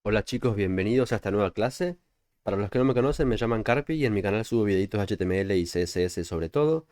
Hola chicos, bienvenidos a esta nueva clase. Para los que no me conocen, me llaman Carpi y en mi canal subo videitos HTML y CSS sobre todo.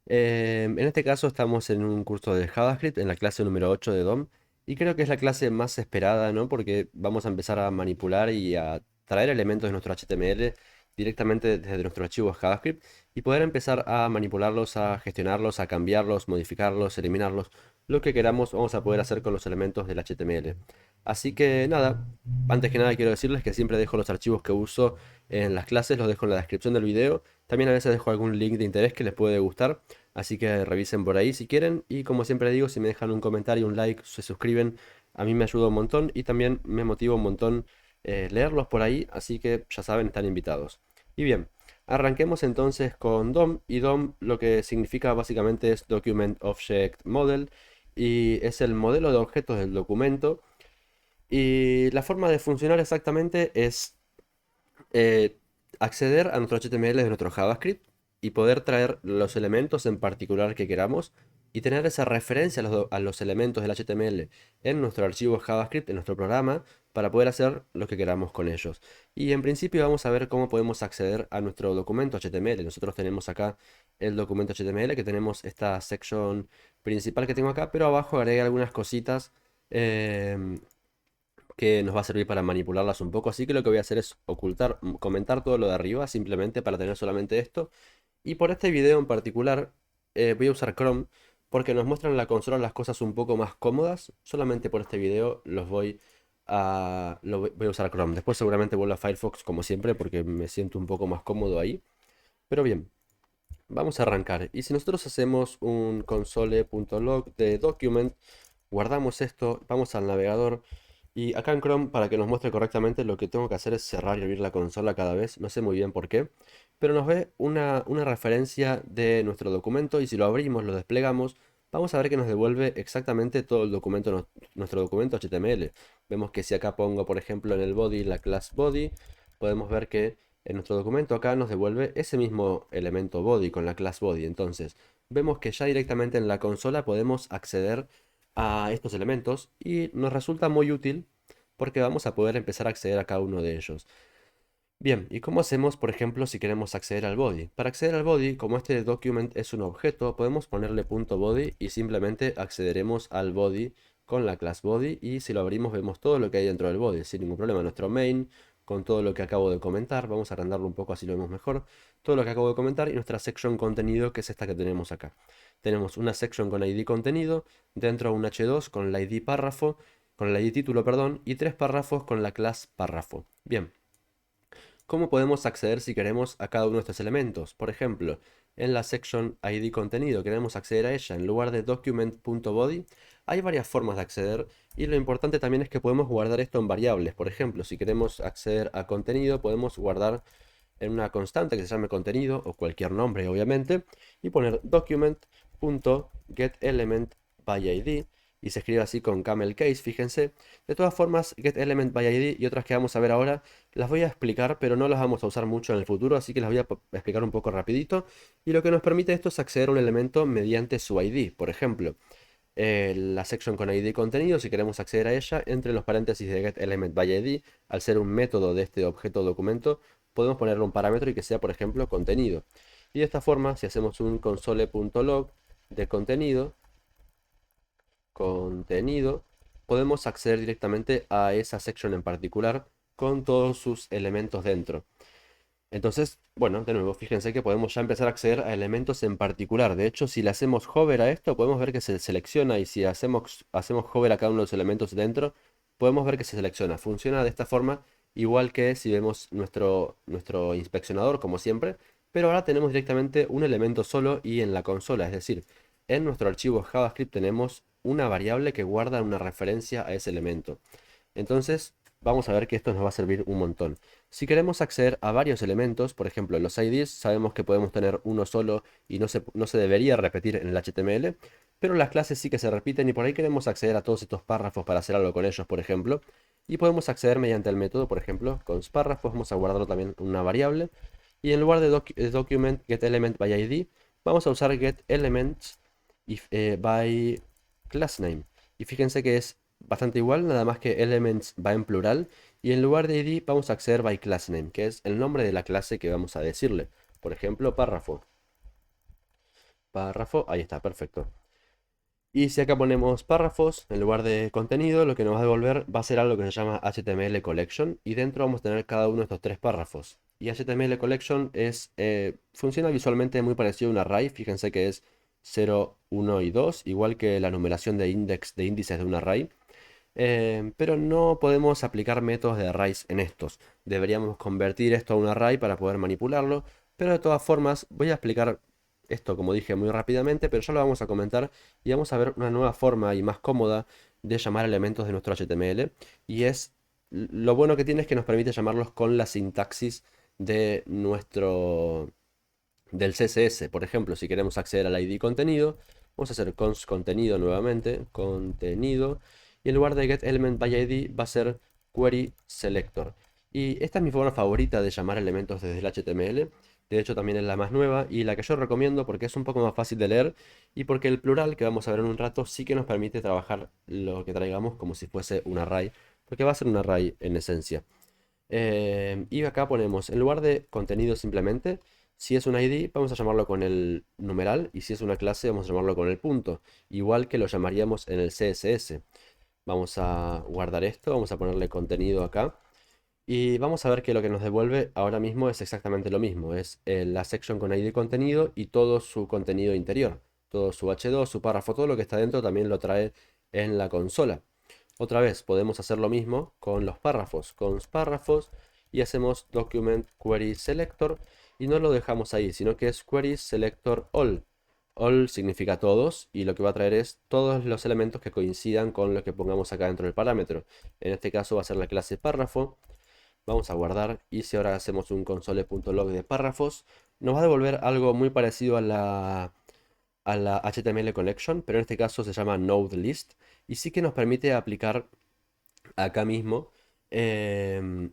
En este caso estamos en un curso de JavaScript, en la clase número 8 de DOM, y creo que es la clase más esperada, ¿no? Porque vamos a empezar a manipular y a traer elementos de nuestro HTML directamente desde nuestro archivo JavaScript y poder empezar a manipularlos, a gestionarlos, a cambiarlos, modificarlos, eliminarlos, lo que queramos, vamos a poder hacer con los elementos del HTML. Así que nada, antes que nada quiero decirles que siempre dejo los archivos que uso en las clases, los dejo en la descripción del video. También a veces dejo algún link de interés que les puede gustar, así que revisen por ahí si quieren. Y como siempre digo, si me dejan un comentario, un like, se suscriben, a mí me ayuda un montón y también me motiva un montón leerlos por ahí, así que ya saben, están invitados. Y bien, arranquemos entonces con DOM, y DOM lo que significa básicamente es Document Object Model, y es el modelo de objetos del documento. Y la forma de funcionar exactamente es eh, acceder a nuestro HTML de nuestro JavaScript y poder traer los elementos en particular que queramos y tener esa referencia a los elementos del HTML en nuestro archivo JavaScript, en nuestro programa, para poder hacer lo que queramos con ellos. Y en principio vamos a ver cómo podemos acceder a nuestro documento HTML. Nosotros tenemos acá el documento HTML, que tenemos esta sección principal que tengo acá, pero abajo agregué algunas cositas. em, que nos va a servir para manipularlas un poco. Así que lo que voy a hacer es ocultar, comentar todo lo de arriba, simplemente para tener solamente esto. Y por este video en particular voy a usar Chrome porque nos muestran en la consola las cosas un poco más cómodas. Solamente por este video voy a usar Chrome. Después seguramente vuelvo a Firefox como siempre porque me siento un poco más cómodo ahí. Pero bien, vamos a arrancar. Y si nosotros hacemos un console.log de document, guardamos esto, vamos al navegador y acá en Chrome, para que nos muestre correctamente, lo que tengo que hacer es cerrar y abrir la consola cada vez, no sé muy bien por qué, pero nos ve una referencia de nuestro documento, y si lo abrimos, lo desplegamos, vamos a ver que nos devuelve exactamente todo el documento, nuestro documento HTML. Vemos que si acá pongo, por ejemplo, en el body la class body, podemos ver que en nuestro documento acá nos devuelve ese mismo elemento body con la class body. Entonces, vemos que ya directamente en la consola podemos acceder a estos elementos y nos resulta muy útil porque vamos a poder empezar a acceder a cada uno de ellos. Bien, ¿y cómo hacemos, por ejemplo, si queremos acceder al body? Para acceder al body, como este document es un objeto, podemos ponerle punto .body y simplemente accederemos al body con la class body, y si lo abrimos vemos todo lo que hay dentro del body sin ningún problema. Nuestro main con todo lo que acabo de comentar, vamos a agrandarlo un poco así lo vemos mejor, todo lo que acabo de comentar, y nuestra section contenido, que es esta que tenemos acá. Tenemos una section con ID contenido, dentro un h2 con el ID párrafo, con el ID título, perdón, y tres párrafos con la class párrafo. Bien. ¿Cómo podemos acceder si queremos a cada uno de estos elementos? Por ejemplo, en la section ID contenido queremos acceder a ella en lugar de document.body. Hay varias formas de acceder, y lo importante también es que podemos guardar esto en variables. Por ejemplo, si queremos acceder a contenido, podemos guardar en una constante que se llame contenido o cualquier nombre, obviamente, y poner document.getElementById, y se escribe así con camel case, fíjense. De todas formas, getElementById y otras que vamos a ver ahora las voy a explicar, pero no las vamos a usar mucho en el futuro, así que las voy a explicar un poco rapidito. Y lo que nos permite esto es acceder a un elemento mediante su ID. Por ejemplo, la section con ID contenido, si queremos acceder a ella, entre los paréntesis de getElementById, al ser un método de este objeto documento, podemos ponerle un parámetro y que sea, por ejemplo, contenido. Y de esta forma, si hacemos un console.log de contenido, podemos acceder directamente a esa section en particular con todos sus elementos dentro. Entonces, bueno, de nuevo, fíjense que podemos ya empezar a acceder a elementos en particular. De hecho, si le hacemos hover a esto, podemos ver que se selecciona, y si hacemos hover a cada uno de los elementos dentro, podemos ver que se selecciona. Funciona de esta forma, igual que si vemos nuestro inspeccionador, como siempre, pero ahora tenemos directamente un elemento solo y en la consola. Es decir, en nuestro archivo JavaScript tenemos una variable que guarda una referencia a ese elemento. Entonces, vamos a ver que esto nos va a servir un montón. Si queremos acceder a varios elementos, por ejemplo, los IDs, sabemos que podemos tener uno solo y no se debería repetir en el HTML, pero las clases sí que se repiten, y por ahí queremos acceder a todos estos párrafos para hacer algo con ellos, por ejemplo. Y podemos acceder mediante el método, por ejemplo, con párrafos, vamos a guardarlo también una variable. Y en lugar de document getElementById, vamos a usar getElements by class name. Y fíjense que es bastante igual, nada más que elements va en plural y en lugar de id vamos a acceder by class name, que es el nombre de la clase que vamos a decirle. Por ejemplo, párrafo. Párrafo, ahí está, perfecto. Y si acá ponemos párrafos en lugar de contenido, lo que nos va a devolver va a ser algo que se llama HTML collection y dentro vamos a tener cada uno de estos tres párrafos. Y HTML collection funciona visualmente muy parecido a un array, fíjense que es 0, 1 y 2, igual que la numeración de índices de un array. Pero no podemos aplicar métodos de arrays en estos. Deberíamos convertir esto a un array para poder manipularlo, pero de todas formas voy a explicar esto como dije muy rápidamente, pero ya lo vamos a comentar y vamos a ver una nueva forma y más cómoda de llamar elementos de nuestro HTML y lo bueno que tiene es que nos permite llamarlos con la sintaxis de del CSS. Por ejemplo, si queremos acceder al ID contenido, vamos a hacer const contenido nuevamente, contenido, y en lugar de get element by ID va a ser query selector. Y esta es mi forma favorita de llamar elementos desde el HTML. De hecho, también es la más nueva y la que yo recomiendo porque es un poco más fácil de leer y porque el plural que vamos a ver en un rato sí que nos permite trabajar lo que traigamos como si fuese un array, porque va a ser un array en esencia. Y acá ponemos, en lugar de contenido simplemente, si es un ID, vamos a llamarlo con el numeral, y si es una clase, vamos a llamarlo con el punto, igual que lo llamaríamos en el CSS. Vamos a guardar esto, vamos a ponerle contenido acá, y vamos a ver que lo que nos devuelve ahora mismo es exactamente lo mismo, es la section con ID contenido y todo su contenido interior, todo su h2, su párrafo, todo lo que está dentro también lo trae en la consola. Otra vez podemos hacer lo mismo con los párrafos, con los párrafos y hacemos document query selector y no lo dejamos ahí, sino que es query selector all. All significa todos y lo que va a traer es todos los elementos que coincidan con lo que pongamos acá dentro del parámetro. En este caso va a ser la clase párrafo. Vamos a guardar y si ahora hacemos un console.log de párrafos, nos va a devolver algo muy parecido a la HTML Connection, pero en este caso se llama Node List y sí que nos permite aplicar acá mismo em,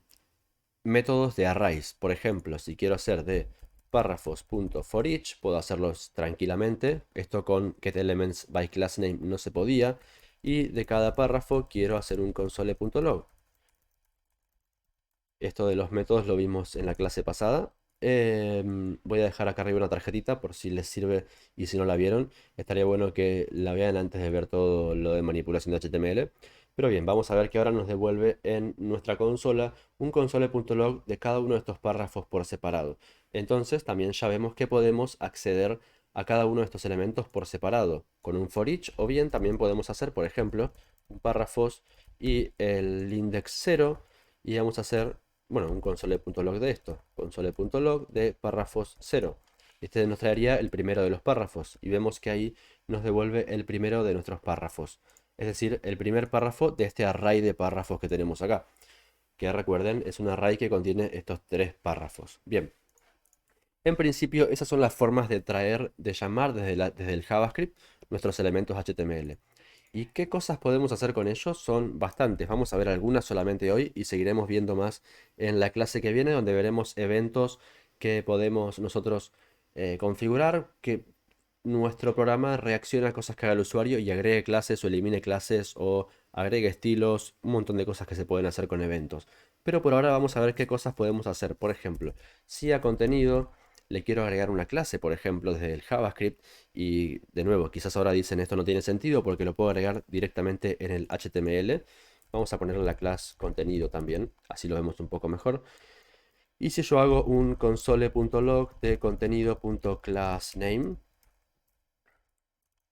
métodos de arrays. Por ejemplo, si quiero hacer de párrafos.forEach, puedo hacerlos tranquilamente. Esto con getElementsByClassName no se podía. Y de cada párrafo quiero hacer un console.log. Esto de los métodos lo vimos en la clase pasada. Voy a dejar acá arriba una tarjetita por si les sirve y si no la vieron. Estaría bueno que la vean antes de ver todo lo de manipulación de HTML. Pero bien, vamos a ver que ahora nos devuelve en nuestra consola un console.log de cada uno de estos párrafos por separado. Entonces también ya vemos que podemos acceder a cada uno de estos elementos por separado con un for each o bien también podemos hacer, por ejemplo, un párrafos y el index 0 y vamos a hacer bueno, un console.log de esto, console.log de párrafos 0. Este nos traería el primero de los párrafos y vemos que ahí nos devuelve el primero de nuestros párrafos. Es decir, el primer párrafo de este array de párrafos que tenemos acá. Que recuerden, es un array que contiene estos tres párrafos. Bien, en principio esas son las formas de traer, de llamar desde el JavaScript nuestros elementos HTML. ¿Y qué cosas podemos hacer con ellos? Son bastantes. Vamos a ver algunas solamente hoy y seguiremos viendo más en la clase que viene, donde veremos eventos que podemos nosotros configurar, que nuestro programa reaccione a cosas que haga el usuario y agregue clases o elimine clases o agregue estilos, un montón de cosas que se pueden hacer con eventos. Pero por ahora vamos a ver qué cosas podemos hacer. Por ejemplo, si a contenido le quiero agregar una clase, por ejemplo, desde el JavaScript, y de nuevo, quizás ahora dicen esto no tiene sentido porque lo puedo agregar directamente en el HTML. Vamos a ponerle la clase contenido también, así lo vemos un poco mejor. Y si yo hago un console.log de contenido.className,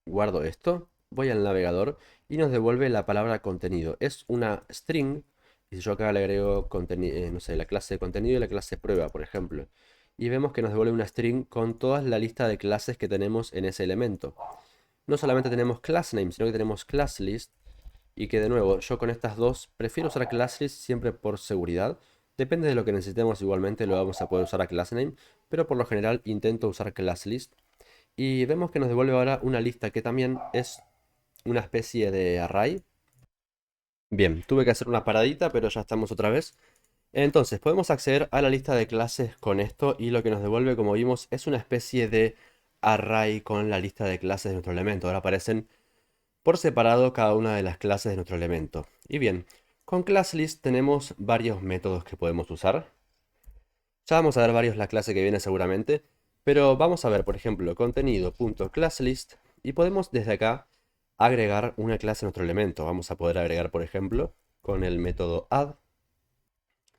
guardo esto, voy al navegador y nos devuelve la palabra contenido. Es una string, y si yo acá le agrego no sé, la clase de contenido y la clase prueba, por ejemplo. Y vemos que nos devuelve una string con toda la lista de clases que tenemos en ese elemento. No solamente tenemos class name, sino que tenemos class list. Y que de nuevo, yo con estas dos prefiero usar class list siempre por seguridad. Depende de lo que necesitemos, igualmente lo vamos a poder usar a class name. Pero por lo general intento usar class list. Y vemos que nos devuelve ahora una lista que también es una especie de array. Bien, tuve que hacer una paradita, pero ya estamos otra vez. Entonces, podemos acceder a la lista de clases con esto y lo que nos devuelve, como vimos, es una especie de array con la lista de clases de nuestro elemento. Ahora aparecen por separado cada una de las clases de nuestro elemento. Y bien, con ClassList tenemos varios métodos que podemos usar. Ya vamos a ver varios la clase que viene seguramente, pero vamos a ver, por ejemplo, contenido.ClassList y podemos desde acá agregar una clase a nuestro elemento. Vamos a poder agregar, por ejemplo, con el método add.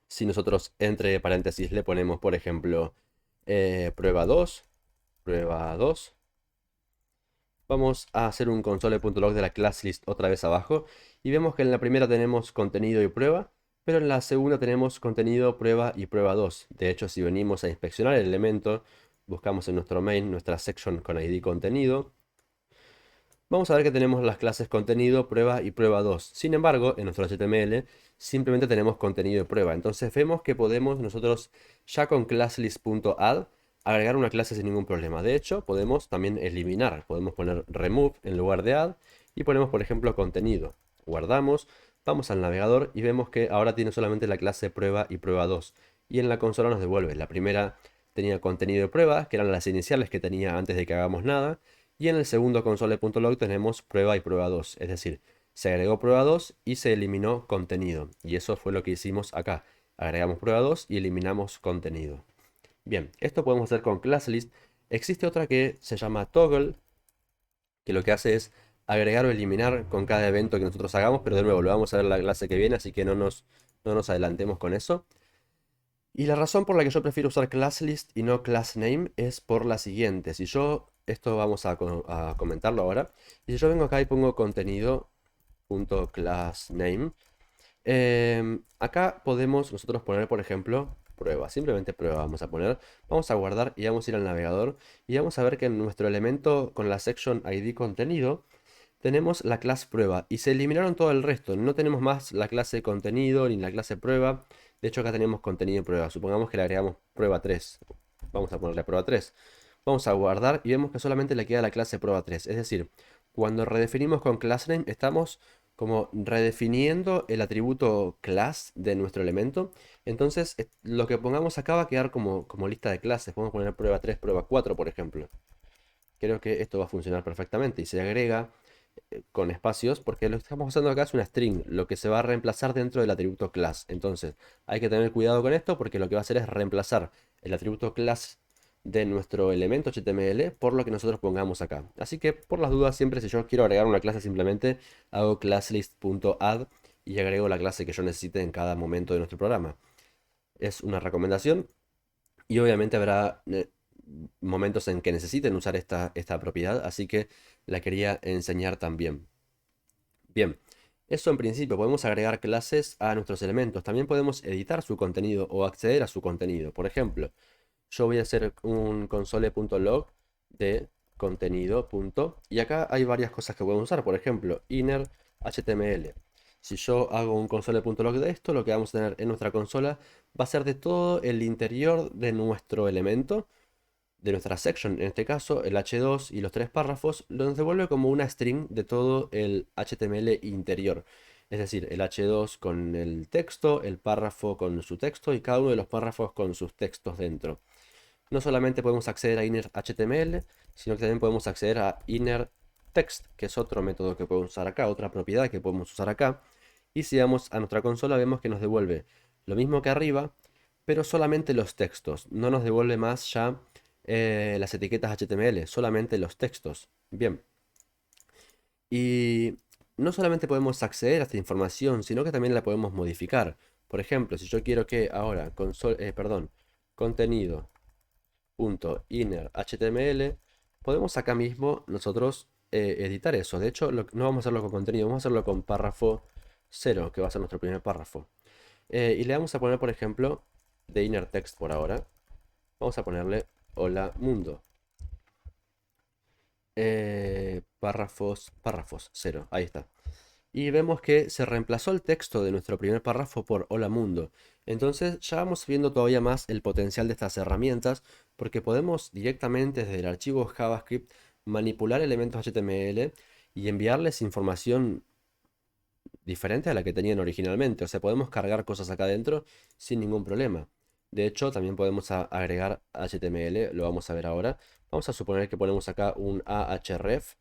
Si nosotros entre paréntesis le ponemos, por ejemplo, prueba 2, prueba 2. Vamos a hacer un console.log de la class list otra vez abajo y vemos que en la primera tenemos contenido y prueba, pero en la segunda tenemos contenido, prueba y prueba 2. De hecho, si venimos a inspeccionar el elemento, buscamos en nuestro main nuestra section con ID contenido, vamos a ver que tenemos las clases contenido, prueba y prueba 2. Sin embargo, en nuestro HTML simplemente tenemos contenido y prueba. Entonces vemos que podemos nosotros ya con classlist.add agregar una clase sin ningún problema. De hecho, podemos también eliminar. Podemos poner remove en lugar de add y ponemos, por ejemplo, contenido. Guardamos, vamos al navegador y vemos que ahora tiene solamente la clase prueba y prueba 2. Y en la consola nos devuelve. La primera tenía contenido de prueba, que eran las iniciales que tenía antes de que hagamos nada. Y en el segundo console.log tenemos prueba y prueba 2. Es decir, se agregó prueba 2 y se eliminó contenido. Y eso fue lo que hicimos acá. Agregamos prueba 2 y eliminamos contenido. Bien, esto podemos hacer con ClassList. Existe otra que se llama Toggle, que lo que hace es agregar o eliminar con cada evento que nosotros hagamos, pero de nuevo lo vamos a ver en la clase que viene, así que no nos adelantemos con eso. Y la razón por la que yo prefiero usar ClassList y no ClassName es por la siguiente. Si yo, esto vamos a comentarlo ahora, y si yo vengo acá y pongo contenido.className, acá podemos nosotros poner, por ejemplo, prueba, simplemente prueba vamos a poner, vamos a guardar y vamos a ir al navegador y vamos a ver que en nuestro elemento con la section ID contenido tenemos la clase prueba y se eliminaron todo el resto, no tenemos más la clase contenido ni la clase prueba, de hecho acá tenemos contenido y prueba, supongamos que le agregamos prueba 3, vamos a ponerle prueba 3, vamos a guardar y vemos que solamente le queda la clase prueba 3, es decir, cuando redefinimos con className estamos como redefiniendo el atributo class de nuestro elemento. Entonces, lo que pongamos acá va a quedar como lista de clases. Podemos poner prueba 3, prueba 4, por ejemplo. Creo que esto va a funcionar perfectamente y se agrega con espacios porque lo que estamos usando acá es una string, lo que se va a reemplazar dentro del atributo class. Entonces, hay que tener cuidado con esto porque lo que va a hacer es reemplazar el atributo class de nuestro elemento HTML por lo que nosotros pongamos acá. Así que por las dudas, siempre si yo quiero agregar una clase, simplemente hago classlist.add y agrego la clase que yo necesite en cada momento de nuestro programa. Es una recomendación y obviamente habrá momentos en que necesiten usar esta propiedad, así que la quería enseñar también. Bien, eso en principio podemos agregar clases a nuestros elementos. También podemos editar su contenido o acceder a su contenido. Por ejemplo, yo voy a hacer un console.log de contenido. Y acá hay varias cosas que podemos usar. Por ejemplo, inner HTML. Si yo hago un console.log de esto, lo que vamos a tener en nuestra consola va a ser de todo el interior de nuestro elemento, de nuestra section, en este caso el h2 y los tres párrafos, nos devuelve como una string de todo el HTML interior. Es decir, el h2 con el texto, el párrafo con su texto y cada uno de los párrafos con sus textos dentro. No solamente podemos acceder a inner HTML, sino que también podemos acceder a inner text, que es otro método que podemos usar acá, otra propiedad que podemos usar acá. Y si vamos a nuestra consola vemos que nos devuelve lo mismo que arriba, pero solamente los textos. No nos devuelve más ya las etiquetas HTML, solamente los textos. Bien. Y no solamente podemos acceder a esta información, sino que también la podemos modificar. Por ejemplo, si yo quiero que ahora, contenido.inner HTML, podemos acá mismo nosotros editar eso. De hecho, no vamos a hacerlo con contenido, vamos a hacerlo con párrafo 0, que va a ser nuestro primer párrafo. Y le vamos a poner, por ejemplo, de inner text por ahora. Vamos a ponerle hola mundo. Párrafos 0, ahí está. Y vemos que se reemplazó el texto de nuestro primer párrafo por hola mundo. Entonces ya vamos viendo todavía más el potencial de estas herramientas porque podemos directamente desde el archivo JavaScript manipular elementos HTML y enviarles información diferente a la que tenían originalmente. O sea, podemos cargar cosas acá adentro sin ningún problema. De hecho, también podemos agregar HTML, lo vamos a ver ahora. Vamos a suponer que ponemos acá un ahref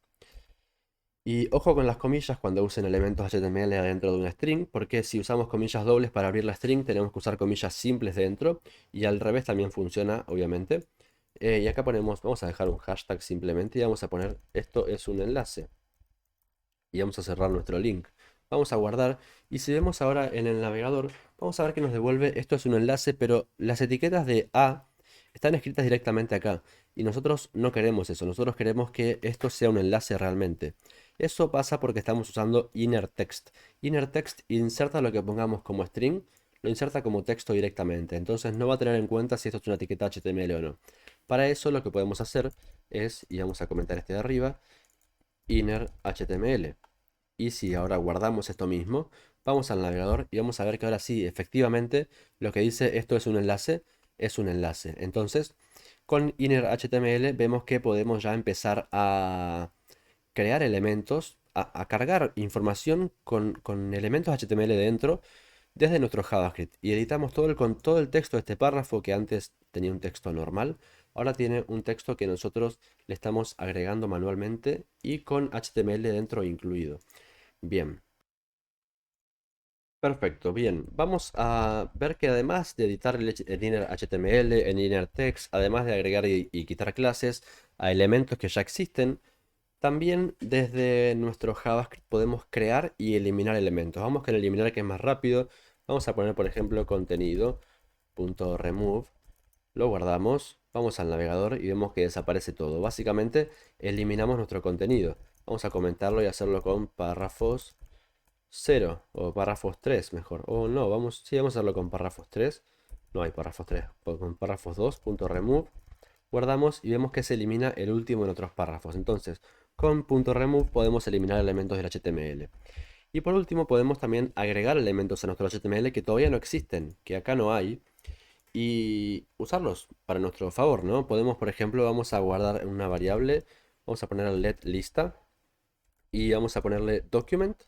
Y ojo con las comillas cuando usen elementos HTML dentro de una string, porque si usamos comillas dobles para abrir la string, tenemos que usar comillas simples dentro, y al revés también funciona, obviamente. Y acá ponemos, vamos a dejar un hashtag simplemente y vamos a poner esto es un enlace. Y vamos a cerrar nuestro link. Vamos a guardar, y si vemos ahora en el navegador, vamos a ver que nos devuelve esto es un enlace, pero las etiquetas de A están escritas directamente acá. Y nosotros no queremos eso, nosotros queremos que esto sea un enlace realmente. Eso pasa porque estamos usando inner text. Inner text inserta lo que pongamos como string, lo inserta como texto directamente. Entonces no va a tener en cuenta si esto es una etiqueta HTML o no. Para eso lo que podemos hacer es, y vamos a comentar este de arriba, inner HTML. Y si ahora guardamos esto mismo, vamos al navegador y vamos a ver que ahora sí, efectivamente, lo que dice esto es un enlace, es un enlace. Entonces, con inner HTML vemos que podemos ya empezar a crear elementos, a cargar información con elementos HTML dentro desde nuestro JavaScript. Y editamos con todo el texto de este párrafo que antes tenía un texto normal. Ahora tiene un texto que nosotros le estamos agregando manualmente y con HTML dentro incluido. Bien, perfecto, bien. Vamos a ver que además de editar el inner HTML, el inner text, además de agregar y quitar clases a elementos que ya existen, también desde nuestro JavaScript podemos crear y eliminar elementos. Vamos con eliminar que es más rápido. Vamos a poner, por ejemplo, contenido.remove. Lo guardamos, vamos al navegador y vemos que desaparece todo. Básicamente, eliminamos nuestro contenido. Vamos a comentarlo y hacerlo con párrafos 0 o párrafos 3 mejor. O no, vamos, sí, vamos a hacerlo con párrafos 3. No hay párrafos 3. Con párrafos 2.remove. Guardamos y vemos que se elimina el último en otros párrafos. Entonces, con .remove podemos eliminar elementos del HTML. Y por último, podemos también agregar elementos a nuestro HTML que todavía no existen, que acá no hay, y usarlos para nuestro favor, ¿no? Podemos, por ejemplo, vamos a guardar una variable, vamos a poner let lista y vamos a ponerle document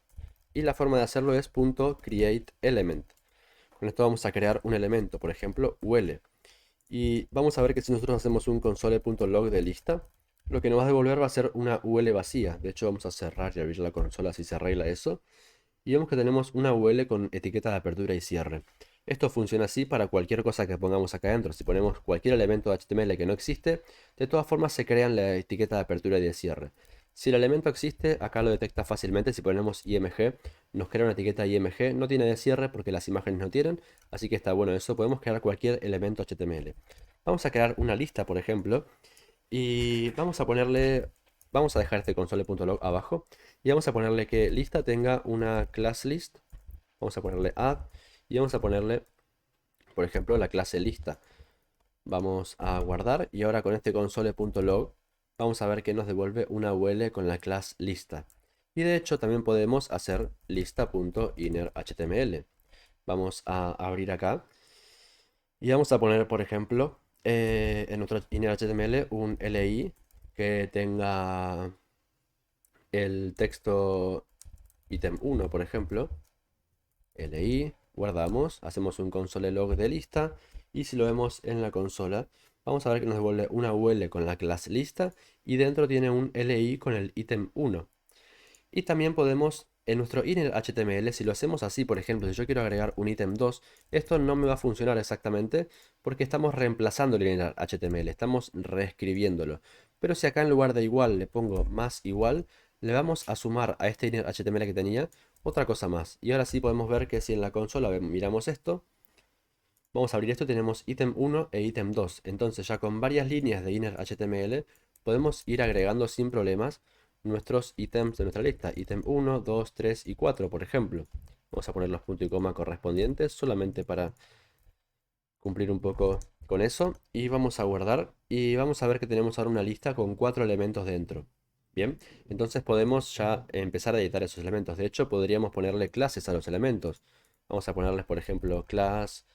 y la forma de hacerlo es .createElement. Con esto vamos a crear un elemento, por ejemplo, UL. Y vamos a ver que si nosotros hacemos un console.log de lista, lo que nos va a devolver va a ser una UL vacía. De hecho, vamos a cerrar y abrir la consola si se arregla eso. Y vemos que tenemos una UL con etiqueta de apertura y cierre. Esto funciona así para cualquier cosa que pongamos acá adentro. Si ponemos cualquier elemento de HTML que no existe, de todas formas se crean la etiqueta de apertura y de cierre. Si el elemento existe, acá lo detecta fácilmente. Si ponemos IMG, nos crea una etiqueta IMG. No tiene de cierre porque las imágenes no tienen, así que está bueno eso. Podemos crear cualquier elemento HTML. Vamos a crear una lista, por ejemplo, y vamos a dejar este console.log abajo y vamos a ponerle que lista tenga una class list. Vamos a ponerle add y vamos a ponerle, por ejemplo, la clase lista. Vamos a guardar y ahora con este console.log vamos a ver que nos devuelve una UL con la clase lista. Y de hecho también podemos hacer lista.innerHTML. Vamos a abrir acá y vamos a poner, por ejemplo, en nuestro innerHTML un LI que tenga el texto ítem 1, por ejemplo. LI, guardamos, hacemos un console log de lista y si lo vemos en la consola, vamos a ver que nos devuelve una UL con la clase lista y dentro tiene un LI con el ítem 1. Y también podemos, en nuestro inner HTML, si lo hacemos así, por ejemplo, si yo quiero agregar un ítem 2, esto no me va a funcionar exactamente porque estamos reemplazando el inner HTML, estamos reescribiéndolo. Pero si acá en lugar de igual le pongo más igual, le vamos a sumar a este inner HTML que tenía otra cosa más. Y ahora sí podemos ver que si en la consola miramos esto, vamos a abrir esto, tenemos ítem 1 e ítem 2. Entonces ya con varias líneas de inner HTML podemos ir agregando sin problemas nuestros ítems de nuestra lista. Ítem 1, 2, 3 y 4, por ejemplo. Vamos a poner los puntos y coma correspondientes solamente para cumplir un poco con eso. Y vamos a guardar y vamos a ver que tenemos ahora una lista con 4 elementos dentro. Bien, entonces podemos ya empezar a editar esos elementos. De hecho, podríamos ponerle clases a los elementos. Vamos a ponerles, por ejemplo, class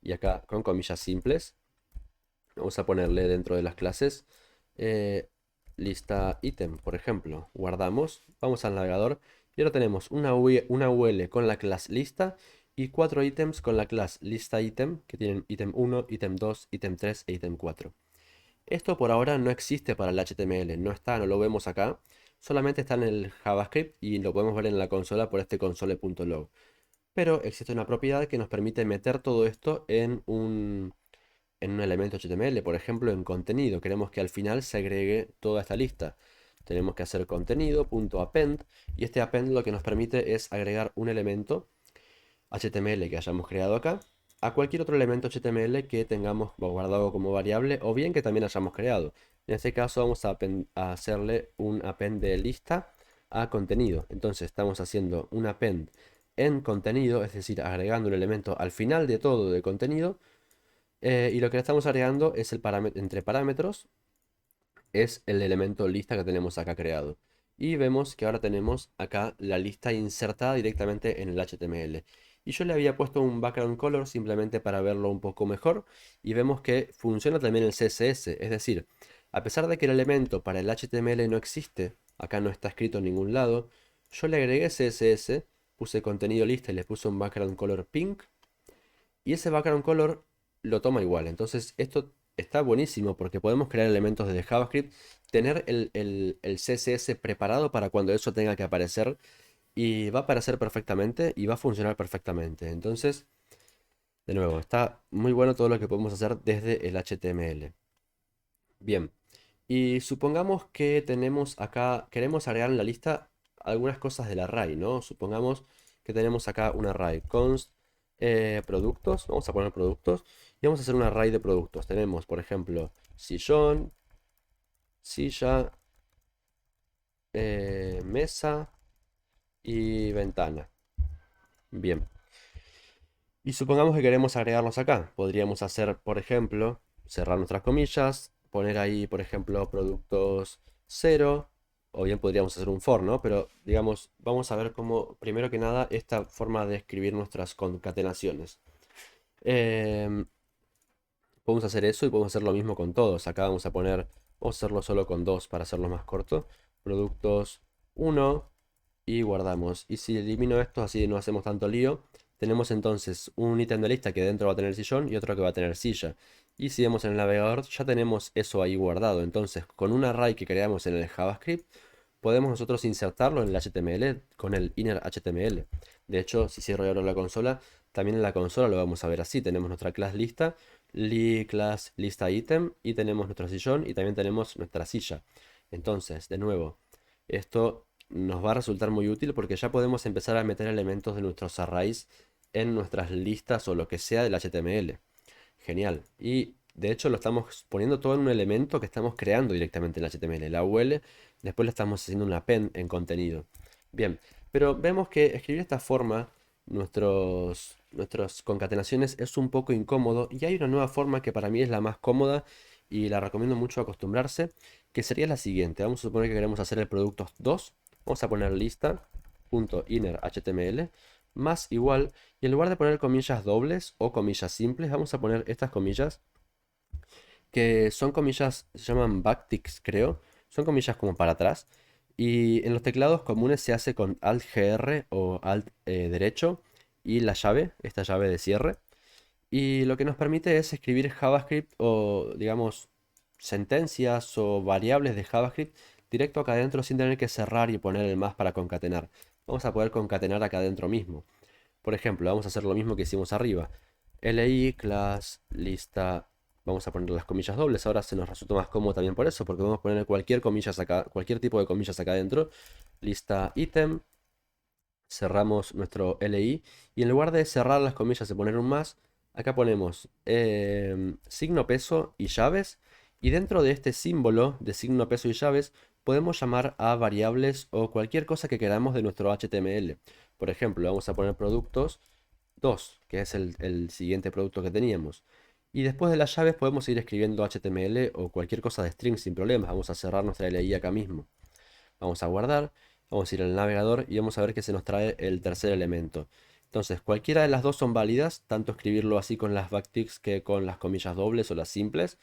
y acá con comillas simples. Vamos a ponerle dentro de las clases eh, lista ítem, por ejemplo. Guardamos, vamos al navegador y ahora tenemos una UL con la clase lista y 4 ítems con la clase lista ítem que tienen ítem 1, ítem 2, ítem 3 e ítem 4. Esto por ahora no existe para el HTML, no está, no lo vemos acá, solamente está en el JavaScript y lo podemos ver en la consola por este console.log. Pero existe una propiedad que nos permite meter todo esto en un elemento HTML, por ejemplo, en contenido. Queremos que al final se agregue toda esta lista. Tenemos que hacer contenido.append y este append lo que nos permite es agregar un elemento HTML que hayamos creado acá a cualquier otro elemento HTML que tengamos guardado como variable o bien que también hayamos creado. En este caso vamos a hacerle un append de lista a contenido. Entonces estamos haciendo un append en contenido, es decir, agregando un elemento al final de todo de contenido. Y lo que le estamos agregando es el parámetro entre parámetros, es el elemento lista que tenemos acá creado. Y vemos que ahora tenemos acá la lista insertada directamente en el HTML. Y yo le había puesto un background color simplemente para verlo un poco mejor. Y vemos que funciona también el CSS. Es decir, a pesar de que el elemento para el HTML no existe, acá no está escrito en ningún lado, yo le agregué CSS, puse contenido lista y le puse un background color pink. Y ese background color lo toma igual. Entonces esto está buenísimo porque podemos crear elementos desde JavaScript, tener el CSS preparado para cuando eso tenga que aparecer y va a aparecer perfectamente y va a funcionar perfectamente. Entonces, de nuevo, está muy bueno todo lo que podemos hacer desde el HTML. Bien, y supongamos que tenemos acá, queremos agregar en la lista algunas cosas del array, ¿no? Supongamos que tenemos acá un array const productos, vamos a poner productos y vamos a hacer un array de productos. Tenemos, por ejemplo, sillón, silla, mesa y ventana. Bien. Y supongamos que queremos agregarlos acá. Podríamos hacer, por ejemplo, cerrar nuestras comillas, poner ahí, por ejemplo, productos cero, o bien podríamos hacer un for, ¿no? Pero, digamos, vamos a ver cómo, primero que nada, esta forma de escribir nuestras concatenaciones. Em, Podemos hacer eso y podemos hacer lo mismo con todos. Acá vamos a poner, vamos a hacerlo solo con dos para hacerlo más corto. Productos uno y guardamos. Y si elimino esto, así no hacemos tanto lío, tenemos entonces un ítem de lista que dentro va a tener sillón y otro que va a tener silla. Y si vemos en el navegador, ya tenemos eso ahí guardado. Entonces, con un array que creamos en el JavaScript, podemos nosotros insertarlo en el HTML con el inner HTML. De hecho, si cierro ahora la consola, también en la consola lo vamos a ver así. Tenemos nuestra class lista, class lista item, y tenemos nuestro sillón y también tenemos nuestra silla. Entonces, de nuevo, esto nos va a resultar muy útil porque ya podemos empezar a meter elementos de nuestros arrays en nuestras listas o lo que sea del HTML. Genial. Y de hecho lo estamos poniendo todo en un elemento que estamos creando directamente en HTML. La UL, después le estamos haciendo un append en contenido. Bien, pero vemos que escribir de esta forma nuestras concatenaciones es un poco incómodo y hay una nueva forma que para mí es la más cómoda y la recomiendo mucho acostumbrarse, que sería la siguiente. Vamos a suponer que queremos hacer el producto 2. Vamos a poner lista.innerHTML más igual, y en lugar de poner comillas dobles o comillas simples, vamos a poner estas comillas que son comillas, se llaman backticks, creo. Son comillas como para atrás. Y en los teclados comunes se hace con Alt GR o Alt derecho y la llave, esta llave de cierre. Y lo que nos permite es escribir JavaScript o, digamos, sentencias o variables de JavaScript directo acá adentro sin tener que cerrar y poner el más para concatenar. Vamos a poder concatenar acá adentro mismo. Por ejemplo, vamos a hacer lo mismo que hicimos arriba. li class lista. Vamos a poner las comillas dobles. Ahora se nos resulta más cómodo también por eso, porque podemos poner cualquier comillas acá, cualquier tipo de comillas acá adentro. Lista item. Cerramos nuestro li. Y en lugar de cerrar las comillas y poner un más, acá ponemos signo peso y llaves. Y dentro de este símbolo de signo peso y llaves, podemos llamar a variables o cualquier cosa que queramos de nuestro HTML. Por ejemplo, vamos a poner productos 2, que es el siguiente producto que teníamos. Y después de las llaves podemos ir escribiendo HTML o cualquier cosa de string sin problemas. Vamos a cerrar nuestra LI acá mismo. Vamos a guardar, vamos a ir al navegador y vamos a ver que se nos trae el tercer elemento. Entonces, cualquiera de las dos son válidas, tanto escribirlo así con las backticks que con las comillas dobles o las simples.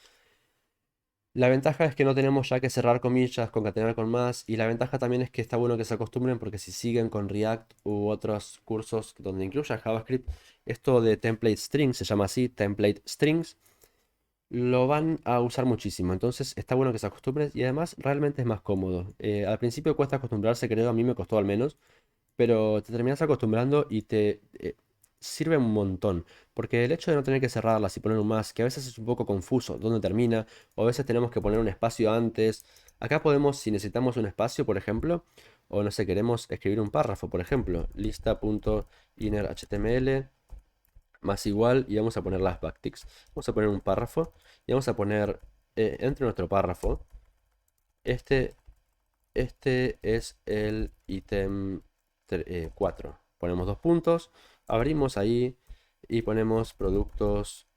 La ventaja es que no tenemos ya que cerrar comillas, concatenar con más, y la ventaja también es que está bueno que se acostumbren porque si siguen con React u otros cursos donde incluya JavaScript, esto de template strings se llama así, template strings, lo van a usar muchísimo. Entonces está bueno que se acostumbren y además realmente es más cómodo. Al principio cuesta acostumbrarse, creo, a mí me costó al menos, pero te terminas acostumbrando y te sirve un montón. Porque el hecho de no tener que cerrarlas y poner un más, que a veces es un poco confuso, dónde termina, o a veces tenemos que poner un espacio antes. Acá podemos, si necesitamos un espacio, por ejemplo, o no sé, queremos escribir un párrafo, por ejemplo, lista.innerHTML más igual y vamos a poner las backticks. Vamos a poner un párrafo y vamos a poner entre nuestro párrafo, este, este es el ítem 4. Ponemos dos puntos, abrimos ahí y ponemos productos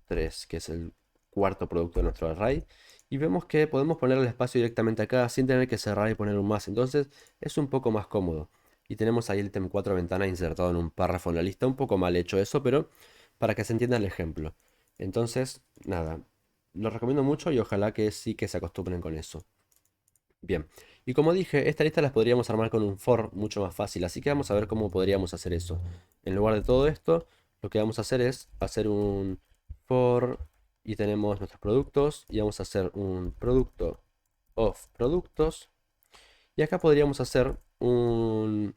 3, que es el cuarto producto de nuestro array. Y vemos que podemos poner el espacio directamente acá sin tener que cerrar y poner un más. Entonces es un poco más cómodo. Y tenemos ahí el ítem 4 ventana insertado en un párrafo en la lista. Un poco mal hecho eso, pero para que se entienda el ejemplo. Entonces, nada, lo recomiendo mucho y ojalá que sí que se acostumbren con eso. Bien, y como dije, esta lista las podríamos armar con un for mucho más fácil, así que vamos a ver cómo podríamos hacer eso. En lugar de todo esto, lo que vamos a hacer es hacer un for y tenemos nuestros productos y vamos a hacer un producto of productos y acá podríamos hacer un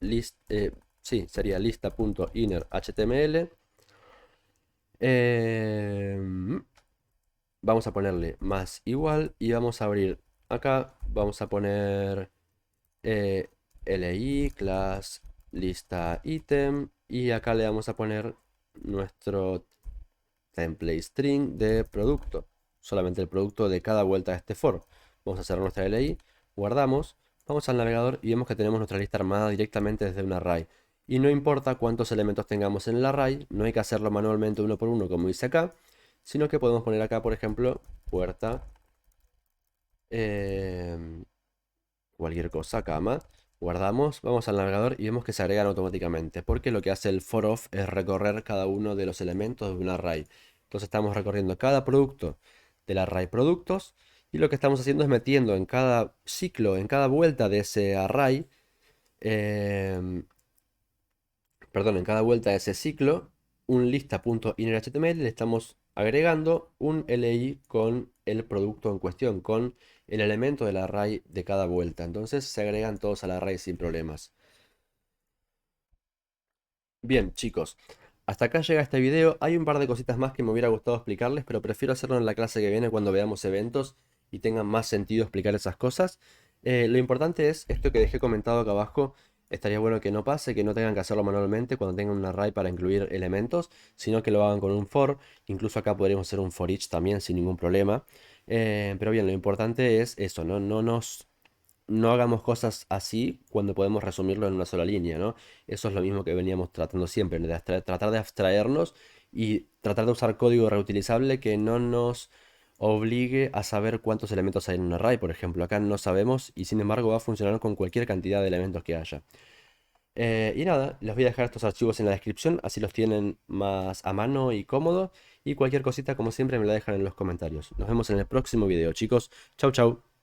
list, sí, sería lista.innerHTML. Vamos a ponerle más igual y vamos a abrir acá, vamos a poner eh, li class lista item y acá le vamos a poner nuestro template string de producto, solamente el producto de cada vuelta de este for. Vamos a cerrar nuestra li, guardamos, vamos al navegador y vemos que tenemos nuestra lista armada directamente desde un array. Y no importa cuántos elementos tengamos en el array, no hay que hacerlo manualmente uno por uno como dice acá, sino que podemos poner acá, por ejemplo, puerta, cualquier cosa, cama, guardamos, vamos al navegador y vemos que se agregan automáticamente, porque lo que hace el for of es recorrer cada uno de los elementos de un array. Entonces estamos recorriendo cada producto del array productos y lo que estamos haciendo es metiendo en cada ciclo, en cada vuelta de ese array, em, perdón, en cada vuelta de ese ciclo, un lista.innerHTML le estamos agregando un li con el producto en cuestión, con el elemento del array de cada vuelta. Entonces se agregan todos al array sin problemas. Bien, chicos, hasta acá llega este video. Hay un par de cositas más que me hubiera gustado explicarles, pero prefiero hacerlo en la clase que viene cuando veamos eventos y tengan más sentido explicar esas cosas. Lo importante es esto que dejé comentado acá abajo. Estaría bueno que no pase, que no tengan que hacerlo manualmente cuando tengan un array para incluir elementos, sino que lo hagan con un for. Incluso acá podríamos hacer un for each también sin ningún problema. Pero bien, lo importante es eso, ¿no? No hagamos cosas así cuando podemos resumirlo en una sola línea, ¿no? Eso es lo mismo que veníamos tratando siempre, de tratar de abstraernos y tratar de usar código reutilizable que no nos obligue a saber cuántos elementos hay en un array, por ejemplo. Acá no sabemos y sin embargo va a funcionar con cualquier cantidad de elementos que haya. Y nada, les voy a dejar estos archivos en la descripción, así los tienen más a mano y cómodo. Y cualquier cosita, como siempre, me la dejan en los comentarios. Nos vemos en el próximo video, chicos. Chau, chau.